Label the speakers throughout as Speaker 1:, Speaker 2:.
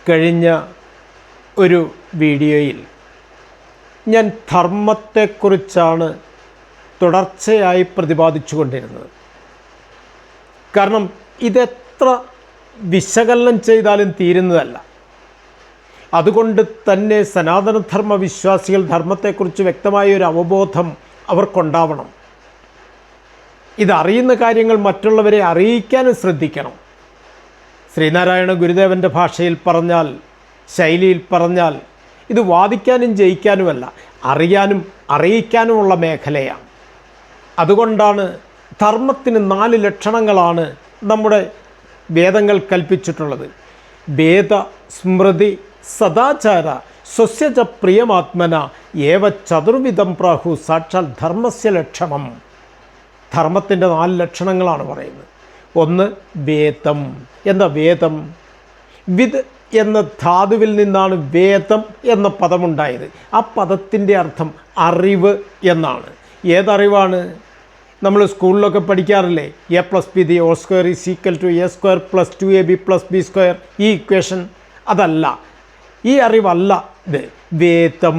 Speaker 1: കഴിഞ്ഞ ഒരു വീഡിയോയിൽ ഞാൻ ധർമ്മത്തെക്കുറിച്ചാണ് തുടർച്ചയായി പ്രതിപാദിച്ചു കൊണ്ടിരുന്നത്. കാരണം ഇതെത്ര വിശകലനം ചെയ്താലും തീരുന്നതല്ല. അതുകൊണ്ട് തന്നെ സനാതനധർമ്മ വിശ്വാസികൾ ധർമ്മത്തെക്കുറിച്ച് വ്യക്തമായ ഒരു അവബോധം അവർക്കുണ്ടാവണം. ഇതറിയുന്ന കാര്യങ്ങൾ മറ്റുള്ളവരെ അറിയിക്കാനും ശ്രദ്ധിക്കണം. ശ്രീനാരായണ ഗുരുദേവൻ്റെ ഭാഷയിൽ പറഞ്ഞാൽ, ശൈലിയിൽ പറഞ്ഞാൽ, ഇത് വാദിക്കാനും ജയിക്കാനുമല്ല, അറിയാനും അറിയിക്കാനുമുള്ള മേഖലയാണ്. അതുകൊണ്ടാണ് ധർമ്മത്തിന് 4 ലക്ഷണങ്ങളാണ് നമ്മുടെ വേദങ്ങൾ കൽപ്പിച്ചിട്ടുള്ളത്. വേദ, സ്മൃതി, സദാചാര, സ്വസ്യച പ്രിയമാത്മന ഏവ ചതുർവിധം പ്രാഹു സാക്ഷാൽ ധർമ്മസ്യ ലക്ഷണം. ധർമ്മത്തിൻ്റെ 4 ലക്ഷണങ്ങളാണ് പറയുന്നത്. ഒന്ന് വേദം. എന്താ വേദം? വിദ് എന്ന ധാതുവിൽ നിന്നാണ് വേദം എന്ന പദമുണ്ടായത്. ആ പദത്തിൻ്റെ അർത്ഥം അറിവ് എന്നാണ്. ഏതറിവാണ്? നമ്മൾ സ്കൂളിലൊക്കെ പഠിക്കാറില്ലേ, a+b² = a² + 2ab + b². ഈ ഇക്വേഷൻ അതല്ല, ഈ അറിവല്ല ഇത്. വേദം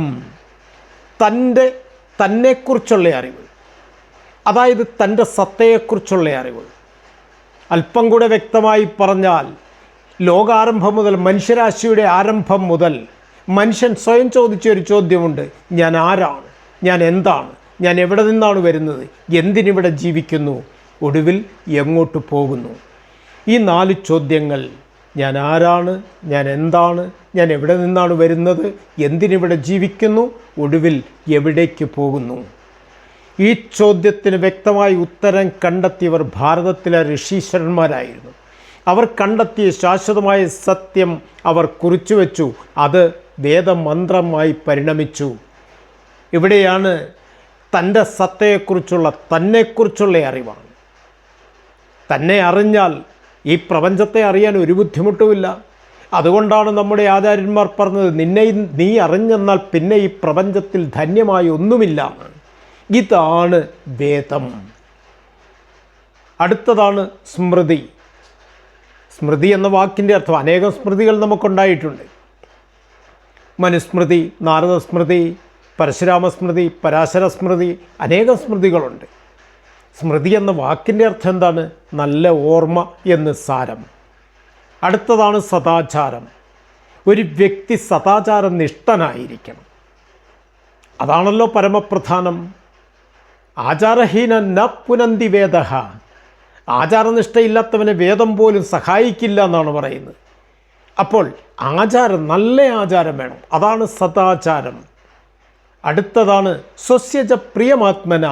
Speaker 1: തന്നെക്കുറിച്ചുള്ള അറിവ്, അതായത് തൻ്റെ സത്തയെക്കുറിച്ചുള്ള അറിവ്. അല്പം കൂടെ വ്യക്തമായി പറഞ്ഞാൽ, ലോകാരംഭം മുതൽ, മനുഷ്യരാശിയുടെ ആരംഭം മുതൽ മനുഷ്യൻ സ്വയം ചോദിച്ചൊരു ചോദ്യമുണ്ട്: ഞാൻ ആരാണ്? ഞാൻ എന്താണ്? ഞാൻ എവിടെ നിന്നാണ് വരുന്നത്? എന്തിനിവിടെ ജീവിക്കുന്നു? ഒടുവിൽ എങ്ങോട്ട് പോകുന്നു? ഈ 4 ചോദ്യങ്ങൾ, ഞാൻ ആരാണ്, ഞാൻ എന്താണ്, ഞാൻ എവിടെ നിന്നാണ് വരുന്നത്, എന്തിനിവിടെ ജീവിക്കുന്നു, ഒടുവിൽ എവിടേക്ക് പോകുന്നു, ഈ ചോദ്യത്തിന് വ്യക്തമായി ഉത്തരം കണ്ടെത്തിയവർ ഭാരതത്തിലെ ഋഷീശ്വരന്മാരായിരുന്നു. അവർ കണ്ടെത്തിയ ശാശ്വതമായ സത്യം അവർ കുറിച്ചുവെച്ചു. അത് വേദമന്ത്രമായി പരിണമിച്ചു. ഇവിടെയാണ് തൻ്റെ സത്തയെക്കുറിച്ചുള്ള, തന്നെക്കുറിച്ചുള്ള അറിവാണ്. തന്നെ അറിഞ്ഞാൽ ഈ പ്രപഞ്ചത്തെ അറിയാൻ ഒരു ബുദ്ധിമുട്ടുമില്ല. അതുകൊണ്ടാണ് നമ്മുടെ ആചാര്യന്മാർ പറഞ്ഞത്, നീ അറിഞ്ഞെന്നാൽ പിന്നെ ഈ പ്രപഞ്ചത്തിൽ ധന്യമായി ഒന്നുമില്ല. ഇതാണ് വേദം. അടുത്തതാണ് സ്മൃതി. സ്മൃതി എന്ന വാക്കിൻ്റെ അർത്ഥം, അനേകം സ്മൃതികൾ നമുക്കുണ്ടായിട്ടുണ്ട്. മനുസ്മൃതി, നാരദസ്മൃതി, പരശുരാമസ്മൃതി, പരാശര സ്മൃതി, അനേകം സ്മൃതികളുണ്ട്. സ്മൃതി എന്ന വാക്കിൻ്റെ അർത്ഥം എന്താണ്? നല്ല ഓർമ്മ എന്ന് സാരം. അടുത്തതാണ് സദാചാരം. ഒരു വ്യക്തി സദാചാരനിഷ്ഠനായിരിക്കണം. അതാണല്ലോ പരമപ്രധാനം. ആചാരഹീന ന പുനന്തി വേദ. ആചാരനിഷ്ഠയില്ലാത്തവനെ വേദം പോലും സഹായിക്കില്ല എന്നാണ് പറയുന്നത്. അപ്പോൾ ആചാരം, നല്ല ആചാരം വേണം. അതാണ് സദാചാരം. അടുത്തതാണ് സ്വസ്യച പ്രിയമാത്മന.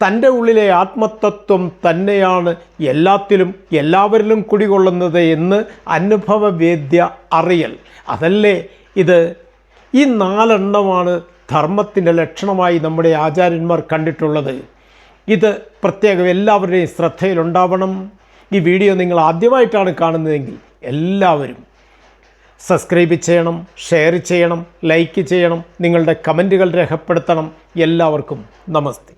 Speaker 1: തൻ്റെ ഉള്ളിലെ ആത്മതത്വം തന്നെയാണ് എല്ലാത്തിലും എല്ലാവരിലും കുടികൊള്ളുന്നത് എന്ന് അനുഭവവേദ്യ അറിയൽ. അതല്ലേ ഇത്? ഈ 4 എണ്ണമാണ് ധർമ്മത്തിൻ്റെ ലക്ഷണമായി നമ്മുടെ ആചാര്യന്മാർ കണ്ടിട്ടുള്ളത്. ഇത് പ്രത്യേകം എല്ലാവരുടെയും ശ്രദ്ധയിലുണ്ടാവണം. ഈ വീഡിയോ നിങ്ങൾ ആദ്യമായിട്ടാണ് കാണുന്നതെങ്കിൽ എല്ലാവരും സബ്സ്ക്രൈബ് ചെയ്യണം, ഷെയർ ചെയ്യണം, ലൈക്ക് ചെയ്യണം, നിങ്ങളുടെ കമൻറ്റുകൾ രേഖപ്പെടുത്തണം. എല്ലാവർക്കും നമസ്തേ.